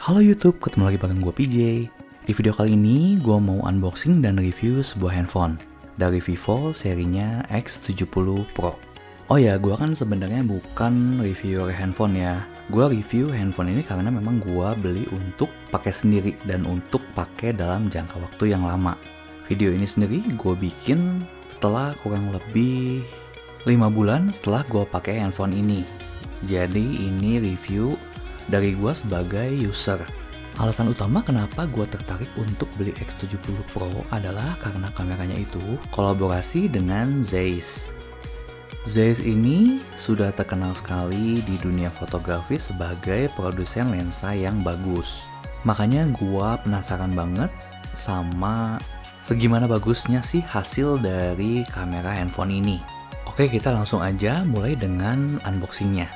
Halo YouTube, ketemu lagi bareng gue PJ. Di video kali ini, gue mau unboxing dan review sebuah handphone dari Vivo serinya X70 Pro. Oh ya, gue kan sebenarnya bukan reviewer handphone ya. Gue review handphone ini karena memang gue beli untuk pakai sendiri dan untuk pakai dalam jangka waktu yang lama. Video ini sendiri gue bikin setelah kurang lebih 5 bulan setelah gue pakai handphone ini. Jadi ini review dari gue sebagai user. Alasan utama kenapa gue tertarik untuk beli X70 Pro adalah karena kameranya itu kolaborasi dengan Zeiss. Zeiss ini sudah terkenal sekali di dunia fotografi sebagai produsen lensa yang bagus. Makanya gue penasaran banget sama segimana bagusnya sih hasil dari kamera handphone ini. Oke, kita langsung aja mulai dengan unboxingnya.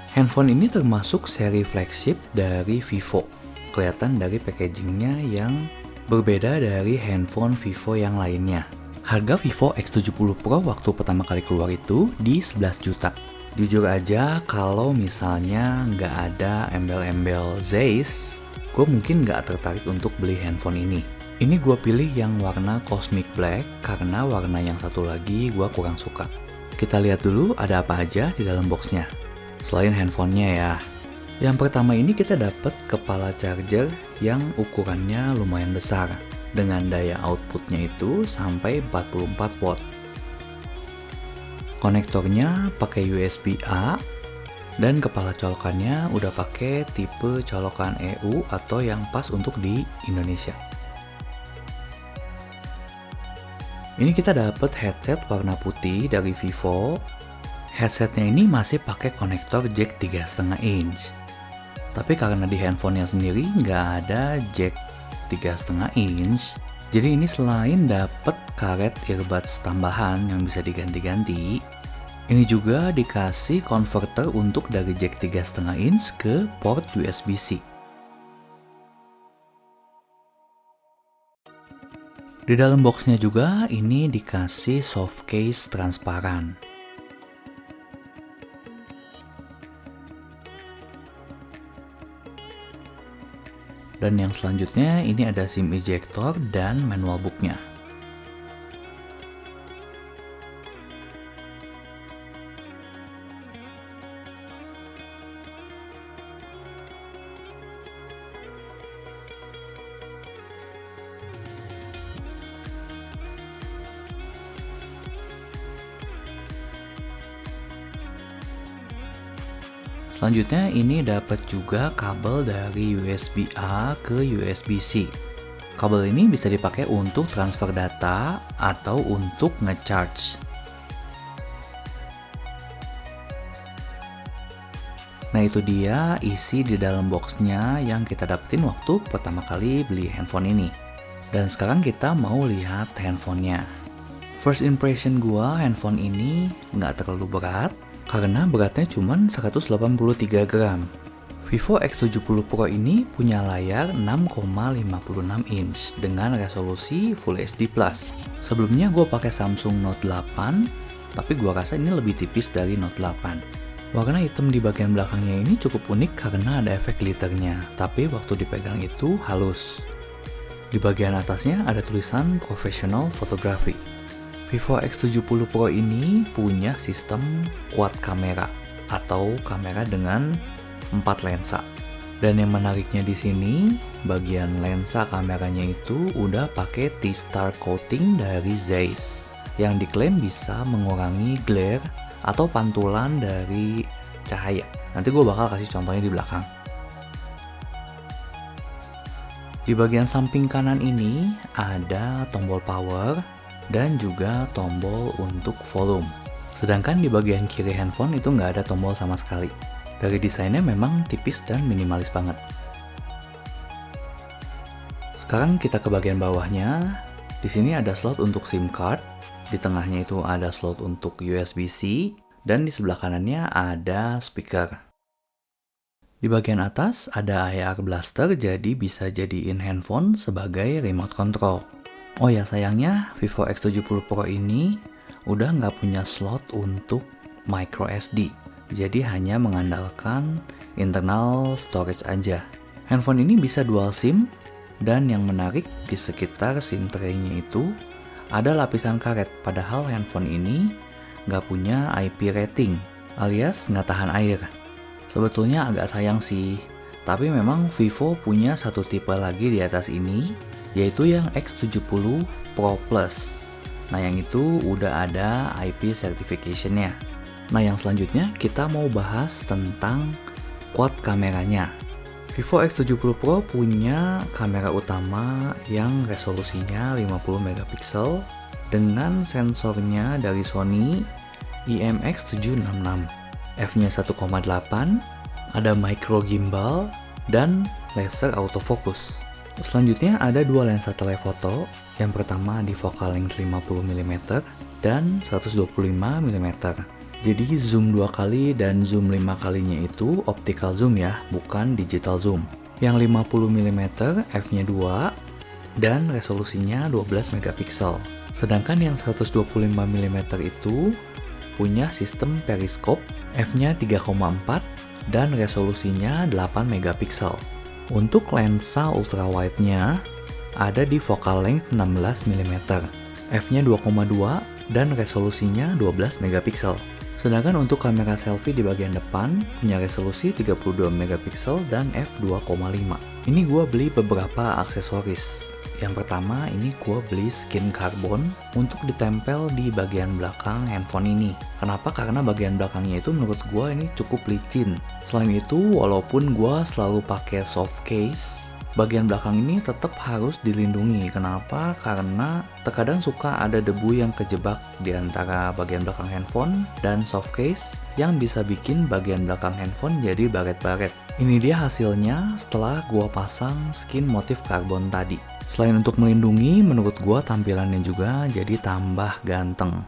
Handphone ini termasuk seri flagship dari Vivo. Kelihatan dari packagingnya yang berbeda dari handphone Vivo yang lainnya. Harga Vivo X70 Pro waktu pertama kali keluar itu di 11 juta. Jujur aja kalau misalnya nggak ada embel-embel Zeiss, gue mungkin nggak tertarik untuk beli handphone ini. Ini gue pilih yang warna Cosmic Black karena warna yang satu lagi gue kurang suka. Kita lihat dulu ada apa aja di dalam boxnya. Selain handphonenya ya. Yang pertama ini kita dapat kepala charger yang ukurannya lumayan besar dengan daya outputnya itu sampai 44 watt. Konektornya pakai USB-A dan kepala colokannya udah pakai tipe colokan EU atau yang pas untuk di Indonesia. Ini kita dapat headset warna putih dari Vivo. Headsetnya ini masih pakai konektor jack 3,5 inch. Tapi karena di handphonenya sendiri nggak ada jack 3,5 inch, jadi ini selain dapat karet earbuds tambahan yang bisa diganti-ganti, ini juga dikasih converter untuk dari jack 3,5 inch ke port USB-C. Di dalam boxnya juga ini dikasih soft case transparan. Dan yang selanjutnya ini ada SIM ejector dan manual booknya. Selanjutnya ini dapat juga kabel dari USB-A ke USB-C. Kabel ini bisa dipakai untuk transfer data atau untuk ngecharge. Nah itu dia isi di dalam boxnya yang kita dapetin waktu pertama kali beli handphone ini. Dan sekarang kita mau lihat handphonenya. First impression gua handphone ini nggak terlalu berat, karena beratnya cuma 183 gram. Vivo X70 Pro ini punya layar 6,56 inch dengan resolusi Full HD+. Sebelumnya gue pakai Samsung Note 8, tapi gue rasa ini lebih tipis dari Note 8. Warna hitam di bagian belakangnya ini cukup unik karena ada efek glitternya, tapi waktu dipegang itu halus. Di bagian atasnya ada tulisan Professional Photography. Vivo X70 Pro ini punya sistem quad kamera atau kamera dengan 4 lensa. Dan yang menariknya di sini, bagian lensa kameranya itu udah pakai T-Star coating dari Zeiss yang diklaim bisa mengurangi glare atau pantulan dari cahaya. Nanti gue bakal kasih contohnya di belakang. Di bagian samping kanan ini ada tombol power dan juga tombol untuk volume. Sedangkan di bagian kiri handphone itu nggak ada tombol sama sekali. Dari desainnya memang tipis dan minimalis banget. Sekarang kita ke bagian bawahnya. Di sini ada slot untuk SIM card. Di tengahnya itu ada slot untuk USB-C. Dan di sebelah kanannya ada speaker. Di bagian atas ada AR blaster, jadi bisa jadiin handphone sebagai remote control. Oh ya, sayangnya Vivo X70 Pro ini udah nggak punya slot untuk micro SD. Jadi hanya mengandalkan internal storage aja. Handphone ini bisa dual SIM, dan yang menarik di sekitar SIM tray-nya itu ada lapisan karet, padahal handphone ini nggak punya IP rating, alias nggak tahan air. Sebetulnya agak sayang sih, tapi memang Vivo punya satu tipe lagi di atas ini, yaitu yang X70 Pro Plus. Nah, yang itu udah ada IP certification-nya. Nah, yang selanjutnya kita mau bahas tentang quad kameranya. Vivo X70 Pro punya kamera utama yang resolusinya 50 megapiksel dengan sensornya dari Sony IMX766, f-nya 1,8, ada micro gimbal, dan laser autofocus. Selanjutnya ada dua lensa telefoto, yang pertama di focal length 50 mm dan 125 mm. Jadi zoom 2 kali dan zoom 5 kalinya itu optical zoom ya, bukan digital zoom. Yang 50 mm f-nya 2 dan resolusinya 12 megapiksel. Sedangkan yang 125 mm itu punya sistem periskop, f-nya 3,4 dan resolusinya 8 megapiksel. Untuk lensa ultrawide-nya ada di focal length 16 mm, f-nya 2,2 dan resolusinya 12 megapiksel. Sedangkan untuk kamera selfie di bagian depan punya resolusi 32 megapiksel dan f2,5. Ini gua beli beberapa aksesoris. Yang pertama, ini gue beli skin karbon untuk ditempel di bagian belakang handphone ini. Kenapa? Karena bagian belakangnya itu menurut gue ini cukup licin. Selain itu, walaupun gue selalu pakai soft case, bagian belakang ini tetap harus dilindungi. Kenapa? Karena terkadang suka ada debu yang kejebak di antara bagian belakang handphone dan soft case yang bisa bikin bagian belakang handphone jadi baret-baret. Ini dia hasilnya setelah gue pasang skin motif karbon tadi. Selain untuk melindungi, menurut gua tampilannya juga jadi tambah ganteng.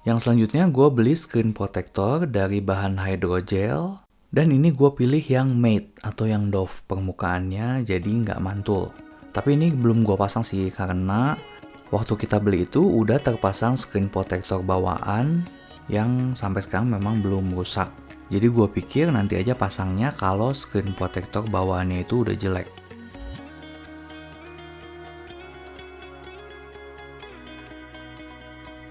Yang selanjutnya gua beli screen protector dari bahan hydrogel. Dan ini gua pilih yang matte atau yang doff permukaannya jadi nggak mantul. Tapi ini belum gua pasang sih karena waktu kita beli itu udah terpasang screen protector bawaan yang sampai sekarang memang belum rusak. Jadi gua pikir nanti aja pasangnya kalau screen protector bawaannya itu udah jelek.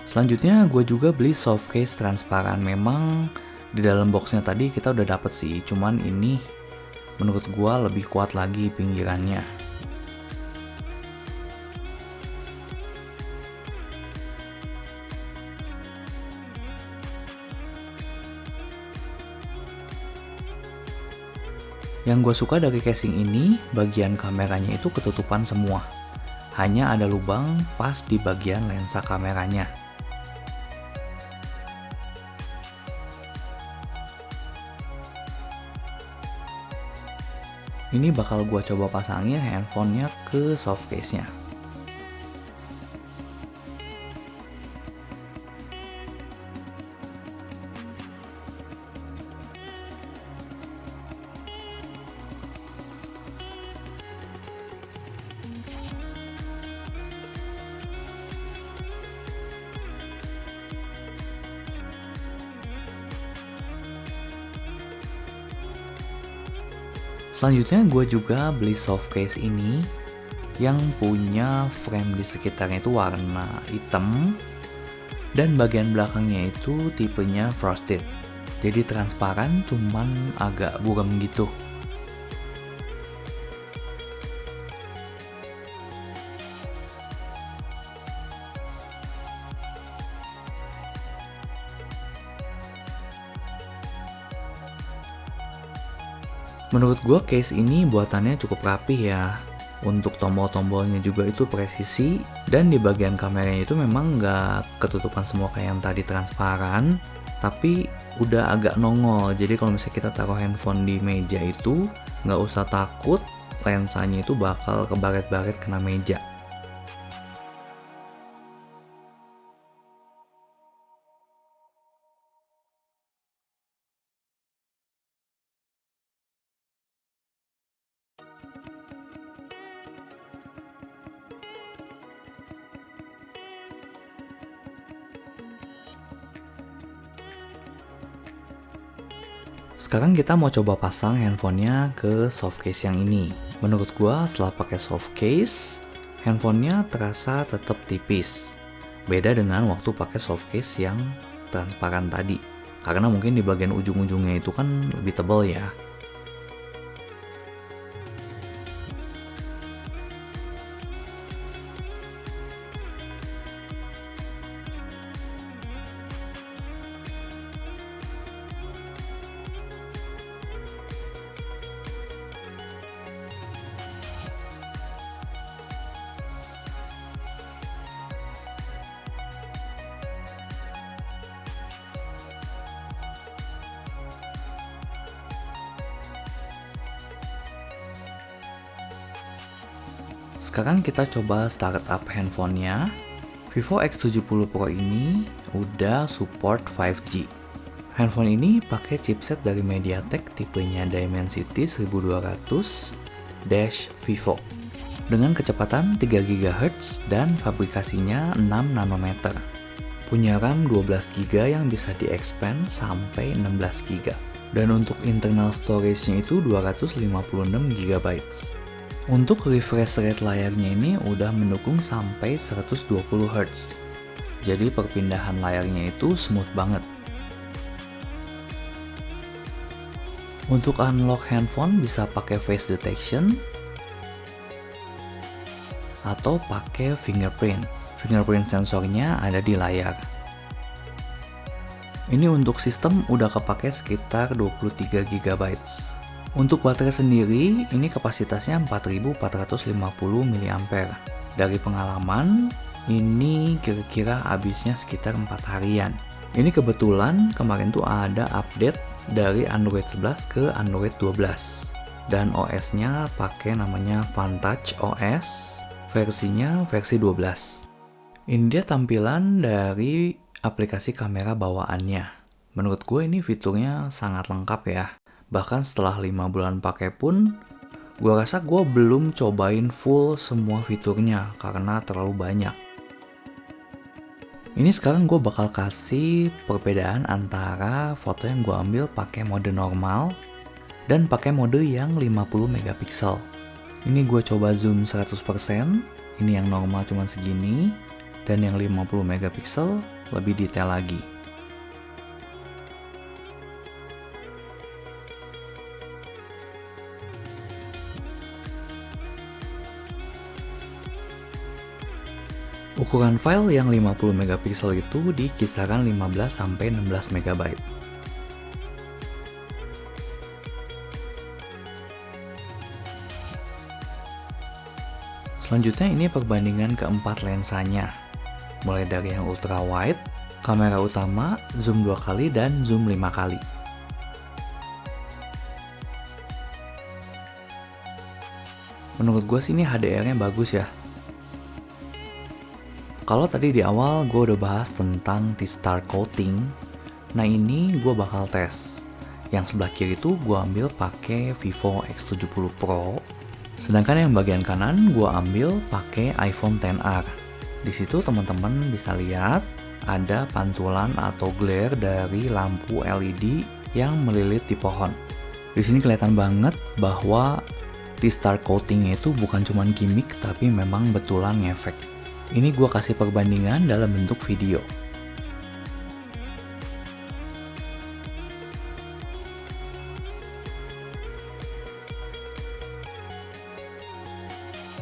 Selanjutnya gue juga beli soft case transparan. Memang di dalam boxnya tadi kita udah dapet sih, cuman ini menurut gue lebih kuat lagi pinggirannya. Yang gue suka dari casing ini, bagian kameranya itu ketutupan semua. Hanya ada lubang pas di bagian lensa kameranya. Ini bakal gue coba pasangin handphonenya ke soft case-nya. Selanjutnya gue juga beli soft case ini yang punya frame di sekitarnya itu warna hitam dan bagian belakangnya itu tipenya frosted. Jadi transparan cuman agak buram gitu. Menurut gue case ini buatannya cukup rapih ya. Untuk tombol-tombolnya juga itu presisi. Dan di bagian kameranya itu memang nggak ketutupan semua kayak yang tadi transparan. Tapi udah agak nongol. Jadi kalau misalnya kita taruh handphone di meja itu nggak usah takut lensanya itu bakal kebaret-baret kena meja. Sekarang kita mau coba pasang handphonenya ke soft case yang ini. Menurut gua setelah pakai soft case, handphonenya terasa tetap tipis. Beda dengan waktu pakai soft case yang transparan tadi. Karena mungkin di bagian ujung-ujungnya itu kan lebih tebal ya. Sekarang kita coba startup handphonenya. Vivo X70 Pro ini udah support 5G. Handphone ini pakai chipset dari MediaTek tipenya Dimensity 1200-Vivo dengan kecepatan 3 GHz dan fabrikasinya 6 nanometer. Punya RAM 12 GB yang bisa di-expand sampai 16 GB. Dan untuk internal storage-nya itu 256 GB. Untuk refresh rate layarnya ini udah mendukung sampai 120 Hz. Jadi perpindahan layarnya itu smooth banget. Untuk unlock handphone bisa pakai face detection atau pakai fingerprint. Fingerprint sensornya ada di layar. Ini untuk sistem udah kepake sekitar 23 GB. Untuk baterai sendiri, ini kapasitasnya 4450 mAh. Dari pengalaman, ini kira-kira habisnya sekitar 4 harian. Ini kebetulan kemarin tuh ada update dari Android 11 ke Android 12. Dan OS-nya pakai namanya Vantage OS, versinya versi 12. Ini dia tampilan dari aplikasi kamera bawaannya. Menurut gue ini fiturnya sangat lengkap ya. Bahkan setelah 5 bulan pakai pun, gue rasa gue belum cobain full semua fiturnya karena terlalu banyak. Ini sekarang gue bakal kasih perbedaan antara foto yang gue ambil pakai mode normal dan pakai mode yang 50 megapiksel. Ini gue coba zoom 100%, ini yang normal cuma segini, dan yang 50 megapiksel lebih detail lagi. Ukuran file yang 50 megapiksel itu di kisaran 15-16 MB. Selanjutnya ini perbandingan keempat lensanya. Mulai dari yang ultra wide, kamera utama, zoom 2 kali dan zoom 5 kali. Menurut gue sih ini HDR-nya bagus ya. Kalau tadi di awal gue udah bahas tentang T-Star Coating, nah ini gue bakal tes. Yang sebelah kiri itu gue ambil pakai Vivo X70 Pro, sedangkan yang bagian kanan gue ambil pakai iPhone XR. Di situ teman-teman bisa lihat ada pantulan atau glare dari lampu LED yang melilit di pohon. Di sini kelihatan banget bahwa T-Star Coating-nya itu bukan cuma gimmick tapi memang betulan ngefek. Ini gue kasih perbandingan dalam bentuk video.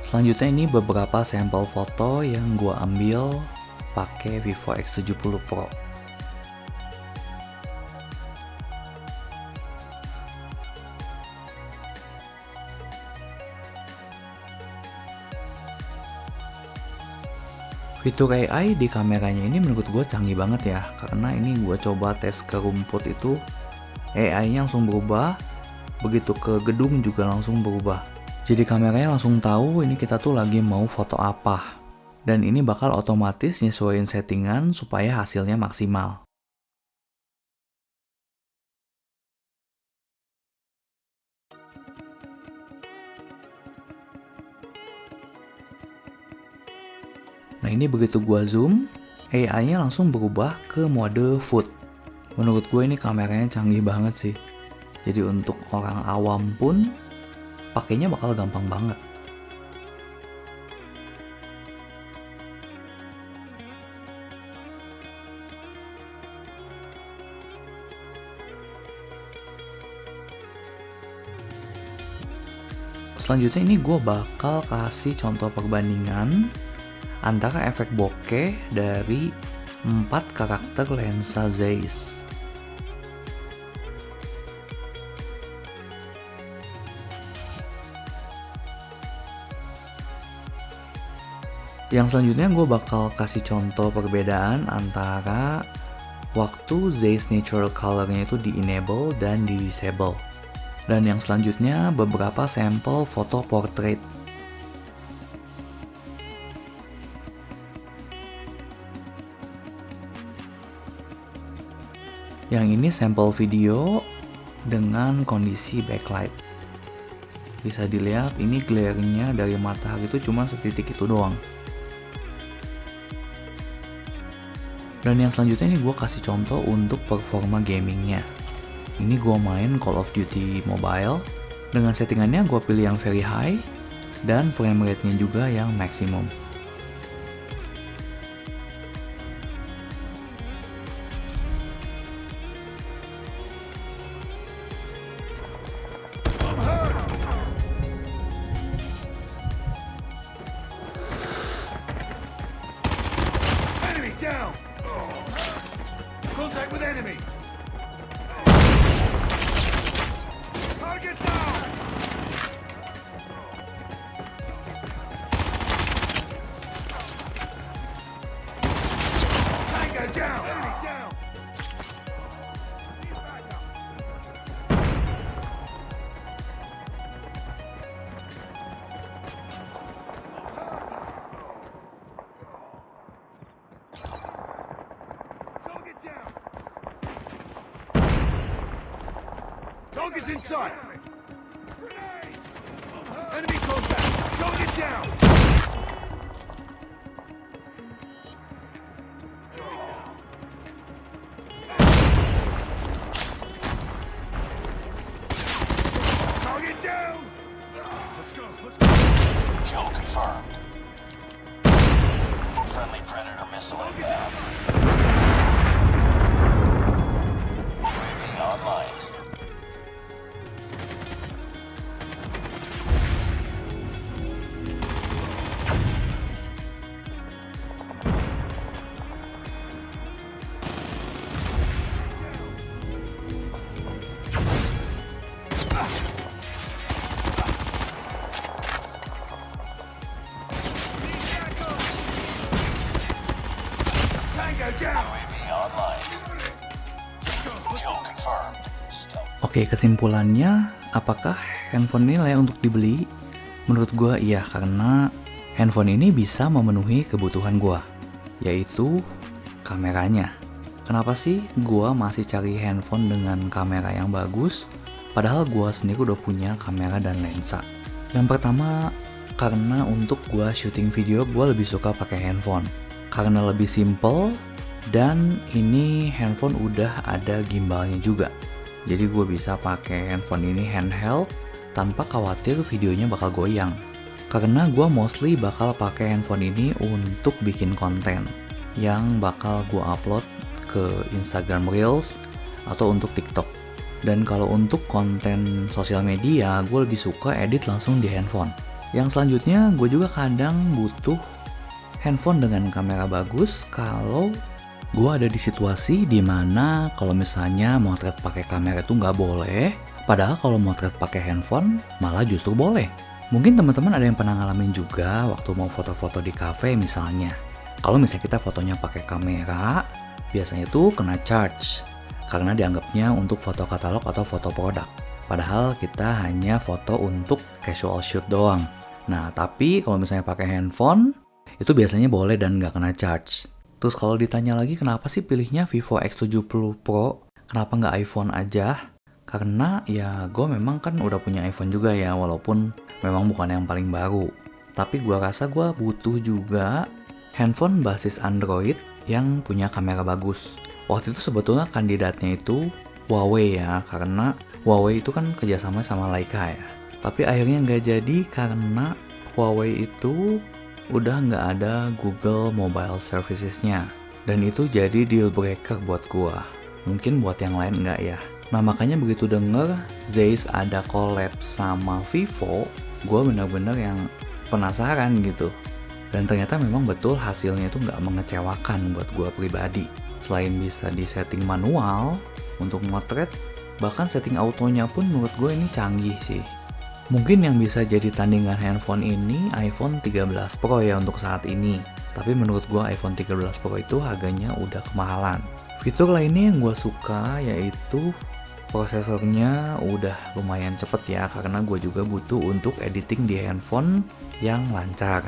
Selanjutnya ini beberapa sampel foto yang gue ambil pakai Vivo X70 Pro. Fitur AI di kameranya ini menurut gue canggih banget ya, karena ini gue coba tes ke rumput itu, AI-nya langsung berubah, begitu ke gedung juga langsung berubah. Jadi kameranya langsung tahu ini kita tuh lagi mau foto apa. Dan ini bakal otomatis nyesuaiin settingan supaya hasilnya maksimal. Nah ini begitu gua zoom, AI-nya langsung berubah ke mode food. Menurut gue ini kameranya canggih banget sih. Jadi untuk orang awam pun pakainya bakal gampang banget. Selanjutnya ini gue bakal kasih contoh perbandingan antara efek bokeh dari 4 karakter lensa Zeiss. Yang selanjutnya gue bakal kasih contoh perbedaan antara waktu Zeiss Natural Color-nya itu di-enable dan di-disable. Dan yang selanjutnya beberapa sampel foto portrait. Yang ini sampel video dengan kondisi backlight. Bisa dilihat ini glare-nya dari matahari itu cuma setitik itu doang. Dan yang selanjutnya ini gue kasih contoh untuk performa gamingnya. Ini gue main Call of Duty Mobile. Dengan settingannya gue pilih yang very high dan frame rate-nya juga yang maksimum. Enemy down! Contact with enemy! Target down! Tango down! Enemy down! Target down! Target's inside! Enemy contact! Target down! Target down! Let's go, let's go! Kill confirmed. Friendly Predator missile inbound. UAV online. Tango down! UAV online. Kill confirmed. Stealth. Oke, kesimpulannya, apakah handphone ini layak untuk dibeli? Menurut gue iya, karena handphone ini bisa memenuhi kebutuhan gue, yaitu kameranya. Kenapa sih gue masih cari handphone dengan kamera yang bagus, padahal gue sendiri udah punya kamera dan lensa? Yang pertama, karena untuk gue syuting video, gue lebih suka pakai handphone. Karena lebih simple, dan ini handphone udah ada gimbalnya juga. Jadi gue bisa pakai handphone ini handheld tanpa khawatir videonya bakal goyang. Karena gue mostly bakal pakai handphone ini untuk bikin konten yang bakal gue upload ke Instagram Reels atau untuk TikTok. Dan kalau untuk konten sosial media, gue lebih suka edit langsung di handphone. Yang selanjutnya, gue juga kadang butuh handphone dengan kamera bagus kalau gue ada di situasi dimana kalau misalnya motret pakai kamera itu nggak boleh, padahal kalau motret pakai handphone malah justru boleh. Mungkin teman-teman ada yang pernah ngalamin juga waktu mau foto-foto di cafe misalnya. Kalau misalnya kita fotonya pakai kamera, biasanya tuh kena charge karena dianggapnya untuk foto katalog atau foto produk. Padahal kita hanya foto untuk casual shoot doang. Nah, tapi kalau misalnya pakai handphone, itu biasanya boleh dan nggak kena charge. Terus kalau ditanya lagi kenapa sih pilihnya Vivo X70 Pro, kenapa nggak iPhone aja? Karena ya gue memang kan udah punya iPhone juga ya, walaupun memang bukan yang paling baru. Tapi gue rasa gue butuh juga handphone basis Android yang punya kamera bagus. Waktu itu sebetulnya kandidatnya itu Huawei ya, karena Huawei itu kan kerjasama sama Leica ya. Tapi akhirnya nggak jadi karena Huawei itu udah nggak ada Google Mobile Services-nya. Dan itu jadi deal breaker buat gua. Mungkin buat yang lain nggak ya. Nah makanya begitu denger Zeiss ada collab sama Vivo, gua bener-bener yang penasaran gitu. Dan ternyata memang betul hasilnya itu nggak mengecewakan buat gua pribadi. Selain bisa di setting manual untuk motret, bahkan setting autonya pun menurut gue ini canggih sih. Mungkin yang bisa jadi tandingan handphone ini iPhone 13 Pro ya untuk saat ini. Tapi menurut gue iPhone 13 Pro itu harganya udah kemahalan. Fitur lainnya yang gue suka yaitu prosesornya udah lumayan cepet ya, karena gue juga butuh untuk editing di handphone yang lancar.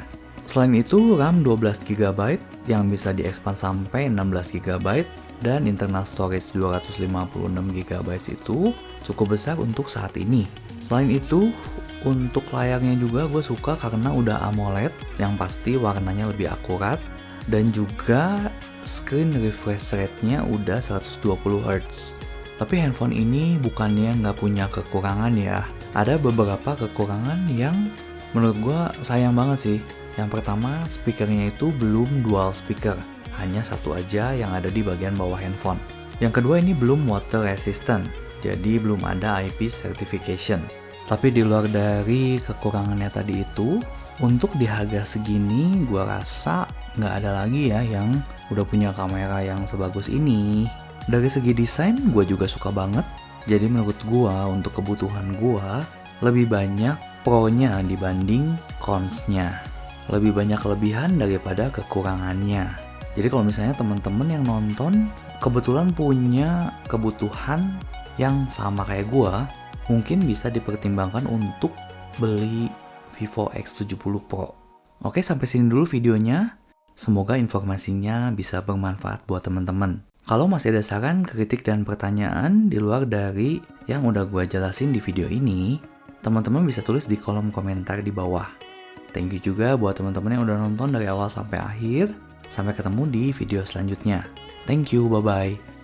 Selain itu RAM 12GB yang bisa diekspand sampai 16GB dan internal storage 256GB itu cukup besar untuk saat ini. Selain itu, untuk layarnya juga gue suka karena udah AMOLED yang pasti warnanya lebih akurat, dan juga screen refresh rate-nya udah 120Hz. Tapi handphone ini bukannya nggak punya kekurangan ya. Ada beberapa kekurangan yang menurut gue sayang banget sih. Yang pertama, speakernya itu belum dual speaker, hanya satu aja yang ada di bagian bawah handphone. Yang kedua, ini belum water resistant, jadi belum ada IP certification. Tapi di luar dari kekurangannya tadi itu, untuk di harga segini gua rasa nggak ada lagi ya yang udah punya kamera yang sebagus ini. Dari segi desain gua juga suka banget. Jadi menurut gua untuk kebutuhan gua lebih banyak pro-nya dibanding cons-nya. Lebih banyak kelebihan daripada kekurangannya. Jadi kalau misalnya teman-teman yang nonton kebetulan punya kebutuhan yang sama kayak gua, mungkin bisa dipertimbangkan untuk beli Vivo X70 Pro. Oke, sampai sini dulu videonya. Semoga informasinya bisa bermanfaat buat teman-teman. Kalau masih ada saran, kritik, dan pertanyaan di luar dari yang udah gue jelasin di video ini, teman-teman bisa tulis di kolom komentar di bawah. Thank you juga buat teman-teman yang udah nonton dari awal sampai akhir. Sampai ketemu di video selanjutnya. Thank you, bye-bye.